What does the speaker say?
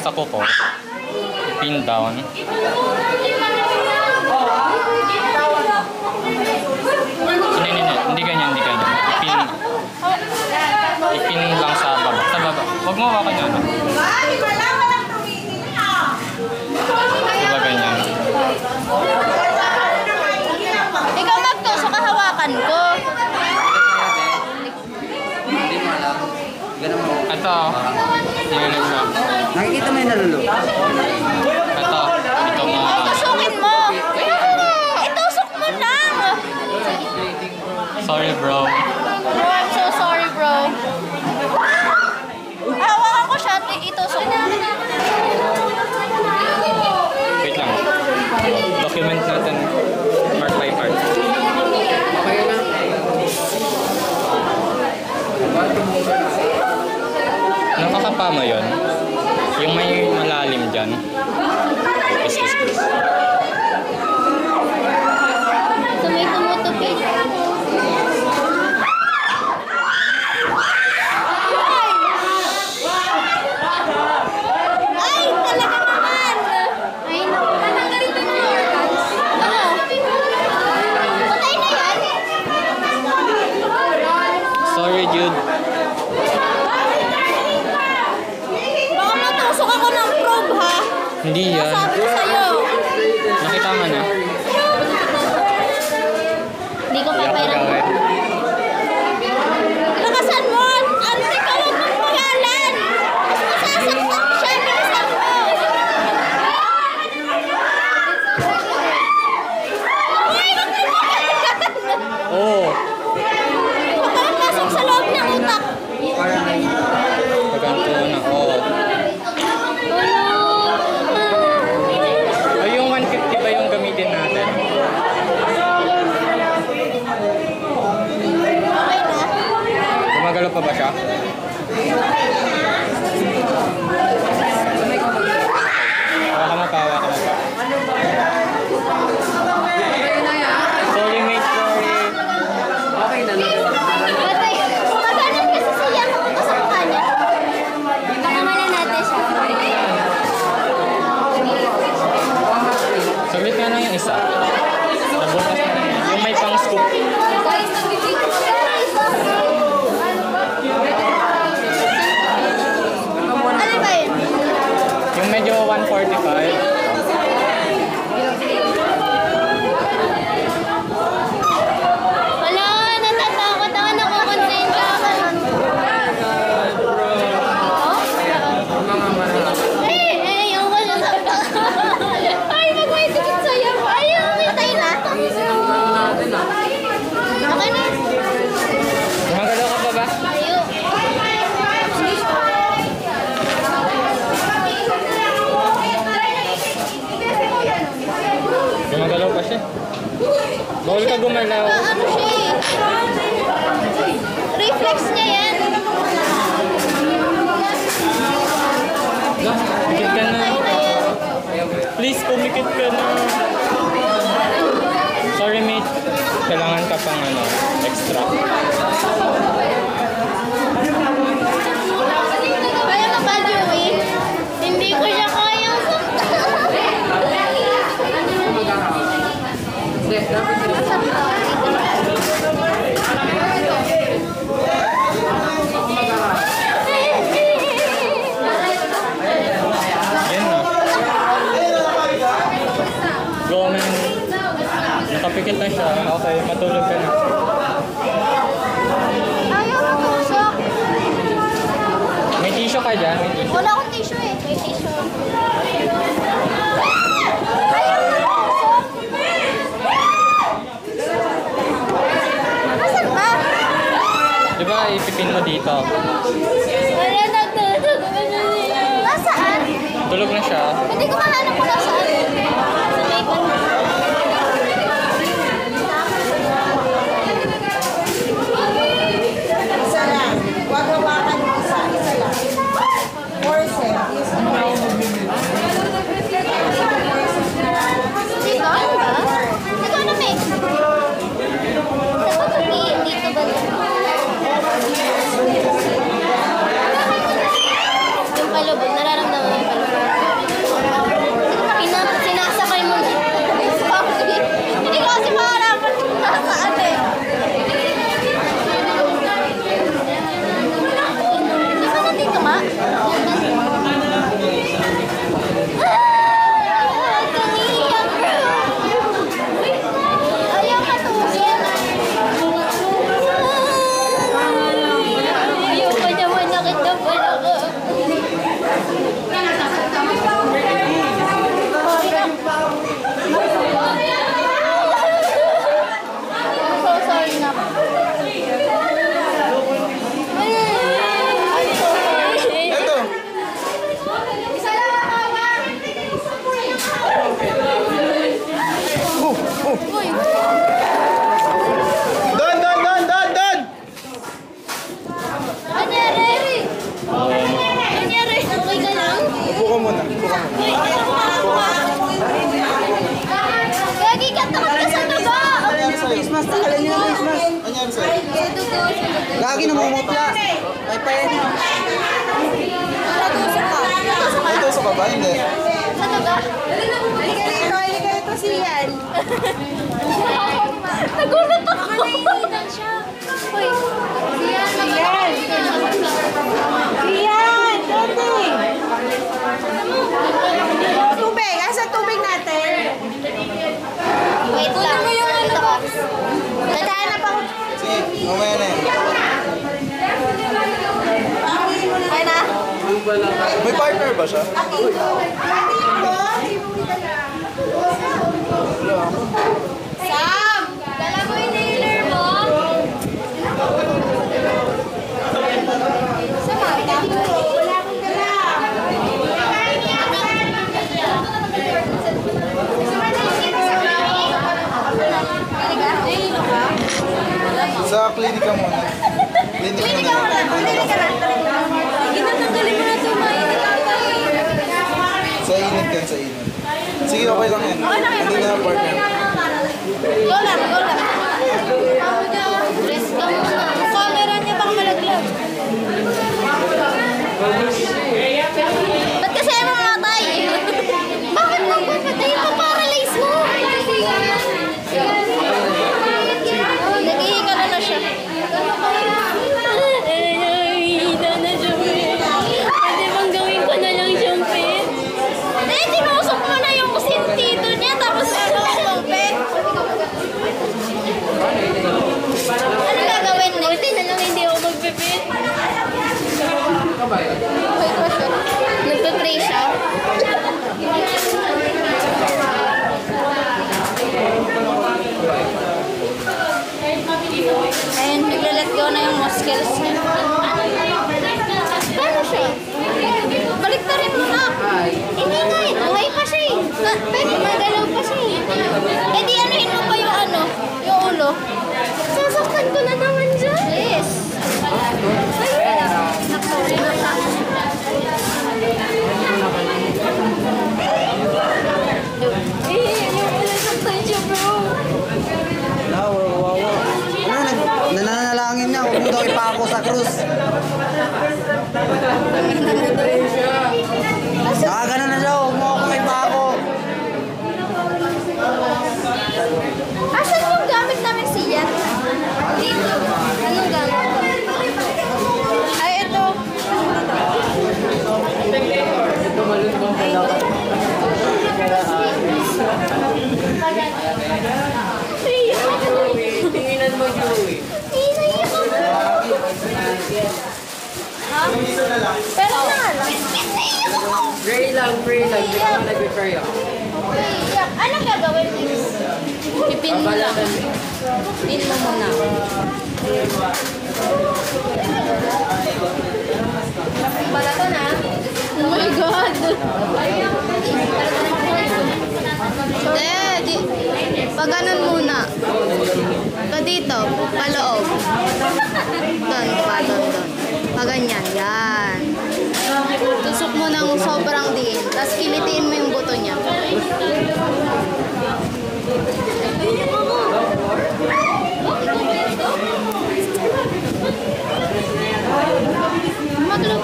sa kuko. Pin down. Hindi ganyan. Ipin lang sa baba. Sa baba. Huwag mo hawakan yan. Diba ganyan? Ikaw magtusok, hawakan ko. Hindi mo alam. Ganun mo. Ito. Mayroon siya. Nakikita mo yung nalulo? Ito. Ito mo. Tusukin mo. Itusok mo lang. Sorry bro. Bro, I'm so sorry, bro. Hawakan ko siya, itusok mo. Wait lang. Document natin part by part. Okay na. Nakakapa mo yun? Yung may malalim dyan. Please. So may tumutupik. Ay, talaga naman. Ay, naku. Tatanggalin ko ng organs. Patay na yan. Sorry Jude. Baka matusok ako ng probe, ha? Hindi yan. Sabi ko sa'yo. Nakita mo na. Hindi ko Hindi ako papailan. gawin. Lakasan mo! Ante ka, huwag mong pangalan! Mas masasaktan siya, bilisan mo! Ay, wag mo pangalan! Oo. Huwag kang pasok sa loob ng utak! Paganto na. Oo. Ay, yung 150 ba yung gamitin natin? Okay na? Gumagalaw pa ba siya? Hawakan mo pa. Sorry mate, sorry. Okay na. Patay! Maganan kasi siya kung sa mukha niya. Pakamalan natin siya. Saglit nga lang yung isa. Nabutas na lang yan. Yung may pang scoop. Ano ba yun? Yung medyo 145. Wala, natatakot ako, nakukonsensya ako. Ayaw ko na sa ay, mag-may dikit sa'yo. Ayaw, mitay na. Okay na. Gumagalaw ka pa ba? Ayaw. Gumagalaw pa siya. Bawal ka gumalaw. Ano siya eh? Reflex niya yan. Pikit ka na. Please, pumikit ka na. Sorry mate. Kailangan ka pang extra. Kaya ka ba, Joey? Hindi ko siya kayang Hindi, dapat Yan na. Go man. Nakapikit na siya. Okay, matulog ka na. Ayaw mo tusok. May tissue ka dyan? May tissue. Wala akong tissue eh. May tissue. Ayaw mo tusok. Nasaan ba? Diba ipipin mo dito? Wala nagtusok. Nasaan? Tulog na siya. Hindi ko mahanap kung nasaan. Sa may pan. Isa lang. Huwag hawakan yung isa. Isa lang. Force it. Dito? Ano ba? Hindi ko alam eh. Saan ba ito? Dito ba? Yung palubog. Nararamdaman mo yung palubog. namumutla. Ay, pa yan. May tusok ka ba? Hindi. Sa daga. Halika rito si Ian. Nagulat ako. Uy, siya. Ian! Dati! Tubig! Asa tubig natin? Wait lang. Ito ko. Nagkahanap ako. Sige, mamaya na eh. Ay na. May partner ba siya? Sam! Dala mo yung nailer mo. Sa mata. Wala akong dala. Sa klinika muna. Klinika muna. Itatanggalin mo na ito, mainit lang tayo. Sa init yan, sa init. Sige, okay lang yan. Hindi na ang partner. Go lang, go lang. Rest ka muna. Ang camera niya baka malaglag. Ba't kasi mamatay? Bakit magpapatay? Paparalyze mo. Naghihiga na siya. Hihina na siya. Pwede bang gawin ko na lang siyang pet? Eh, tinusok mo na yung sintito niya tapos sumpet. Ano gagawin mo? Buti na lang hindi ako magpipit. Nagtutray siya. Ayun, naglalet go na yung muscles niya. Paano siya? Baliktarin mo na. Hindi nga eh, buhay pa siya eh. Pwede magalaw pa siya eh. Eh di anuhin mo pa yung ano, yung ulo. Sasaktan ko na naman dyan. Yes. Yung ulo saktan siya bro. Wawa. Nananalangin niya. Huwag mo daw ipako sa krus. Nakagano na siya. Huwag mo akong ipako. Asan yung gamit namin siya? Dito. Anong gamit? Ay, ito. Ito malunbong pala. Tinginan mo, Joey. Inaiyak ako. Ha? Pero na lang. Naiyak ako. Pray lang, pray lang. Di ba nag-pray ako? Iyak. Anong gagawin next? Ipin mo lang. Pin mo muna. Balato na. Oh my God. Hindi. Pag ganun muna. Ito dito. Paloob. Doon pa. Doon. Pag ganyan. Yan. Tusok mo ng sobrang diin. Tapos kilitiin mo yung buto niya.